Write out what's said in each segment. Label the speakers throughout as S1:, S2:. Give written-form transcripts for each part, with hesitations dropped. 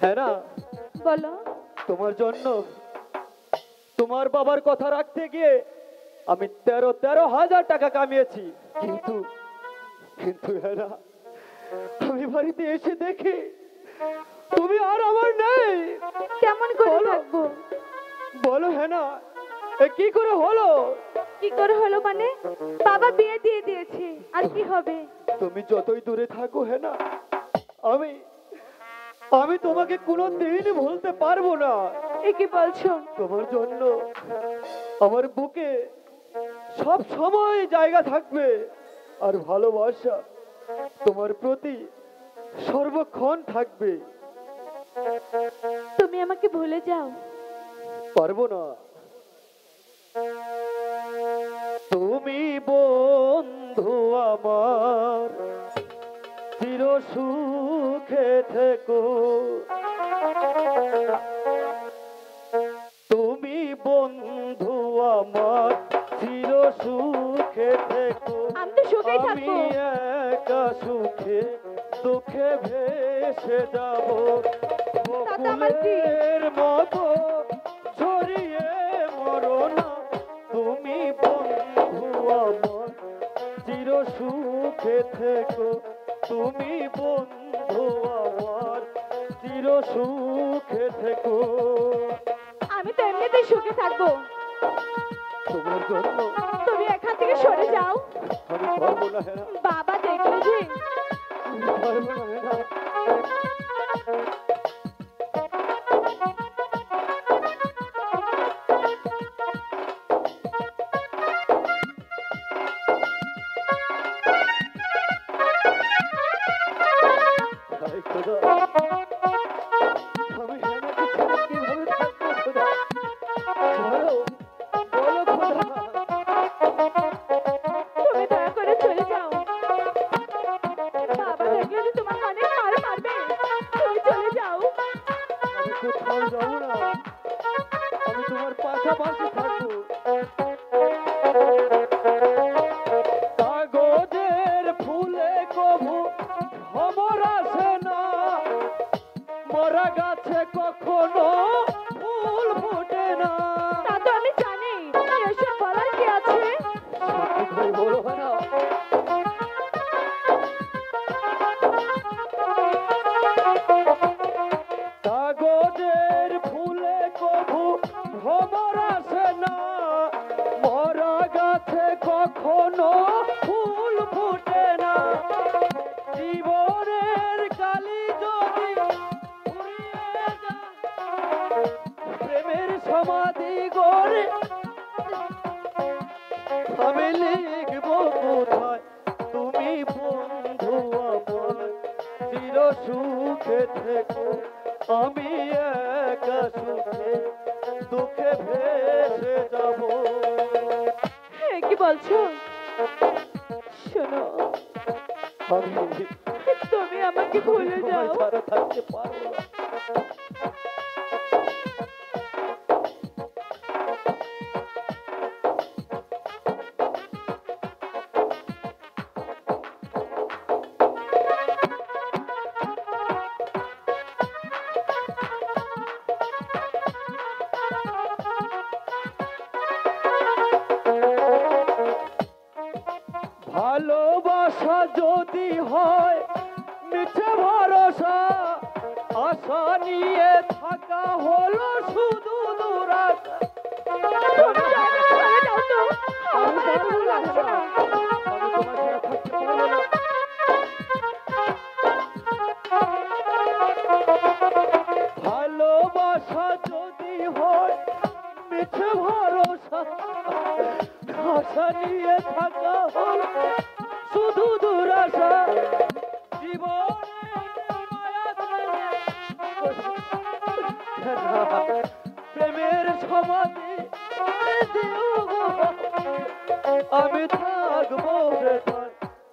S1: হ্যাঁ না,
S2: বলো।
S1: তোমার জন্য তোমার বাবার কথা রাখতে গিয়ে আমি ১৩,০০০ টাকা কামিয়েছি, কিন্তু কিন্তু হ্যাঁ না, আমি বাড়িতে এসে দেখি তুমি আর আমার নেই।
S2: কেমন করে
S1: বলো।
S2: থাকবো?
S1: বলো হ্যাঁ না, এ কি করে হলো?
S2: কি করে হলো মানে? বাবা বিয়ে দিয়ে দিয়েছে, আর কি হবে?
S1: তুমি যতই দূরে থাকো হ্যাঁ না, আমি আমি তোমাকে কোনোদিন ভুলতে পারবো না।
S2: এ কি বলছো?
S1: তোমার জন্য আমার বুকে সব সময় জায়গা থাকবে, আর ভালোবাসা তোমার প্রতি সর্বক্ষণ থাকবে।
S2: তুমি আমাকে ভুলে যাও।
S1: পারবো না। তুমি বন্ধু আমার, চির সুখে থেকো। তুমি বন্ধু আমার, চির সুখে থেকো।
S2: আমি তো সুখেই
S1: আমি
S2: থাকবো।
S1: একা সুখে দুঃখে ভেসে যাব,
S2: তাতে আমার কি?
S1: বকুলের মতো ছড়িয়ে মরো না। তুমি বন্ধু আমার, চির সুখে থেকো। তুমি বন্ধু আমার, চির সুখে থেকো।
S2: আমি তো এমনিতেই সুখে থাকবো।
S1: তোমার জন্য
S2: তুমি এখান থেকে সরে যাও।
S1: আমি পারবো না হেনা,
S2: বাবা দেখলে যে।
S1: আমি পারবো না হেনা। হায় খোদা, আমি হেনাকে ছেড়ে কিভাবে থাকবো খোদা? বলো, বলো খোদা।
S2: তুমি দয়া করে চলে যাও। বাবা দেখলে যে তোমার অনেক মার মারবে। তুমি চলে যাও।
S1: আমি কোথাও যাবো না, আমি তোমার পাশাপাশি থাকবো। কাগজের ফুলে কভু ভ্রমর আসে না, মরা গাছে কখনো ফুল ফোটে না।
S2: তা তো আমি জানি। এসব বলার কি আছে?
S1: সত্যি করে বলো না। কাগজের ফুলে কভু ভ্রমর আসে না, মরা গাছে কখনো ফুল ফোটে না। জীবনের কালি যদি ফুরিয়ে যায়, প্রেমের সমাধি গড়ে আমি লিখবো কোথায়? তুমি বন্ধু আমার, চির সুখে থেকো। আমি একা সুখে দুঃখে ভেসে যাব।
S2: কি বলছো? শোনো,
S1: আমি
S2: তুমি আমাকে ভুলে যাও।
S1: তোমায় ছাড়া থাকতে পারবো না। ভালোবাসা যদি হয় মিছে ভরসা, আশা নিয়ে থাকা হলো শুধু দুরাশা।
S2: তুমি চলে যাও তো। আমার ভালো লাগছে না।
S1: আমি তোমার ছাড়া থাকতে পারবো না। ভালোবাসা যদি হয় মিছে ভরসা, আশা নিয়ে থাকা হল শুধু দুরাশা। জীবনে মায়া প্রেমের সমাধি দিও গো, আমি থাকবো বেতার।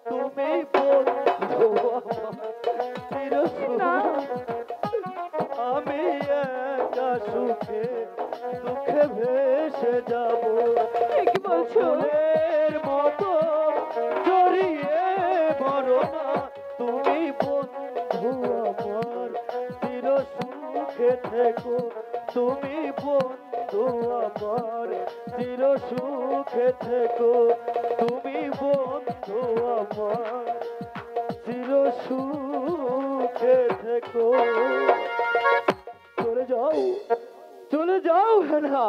S1: তুমি বন্ধু আমার, চির আমি একা সুখে দুঃখে ভেসে যাব।
S2: কি বলছো?
S1: বকুলের মতো জড়িয়ে মরো না। তুমি বন্ধু আমার, চির সুখে সুখে থেকো তুমি বন্ধু আমার, চির সুখে থেকো তুমি বন্ধু আমার, চির সুখে থেকো। চলে যাও, চলে যাও হেনা।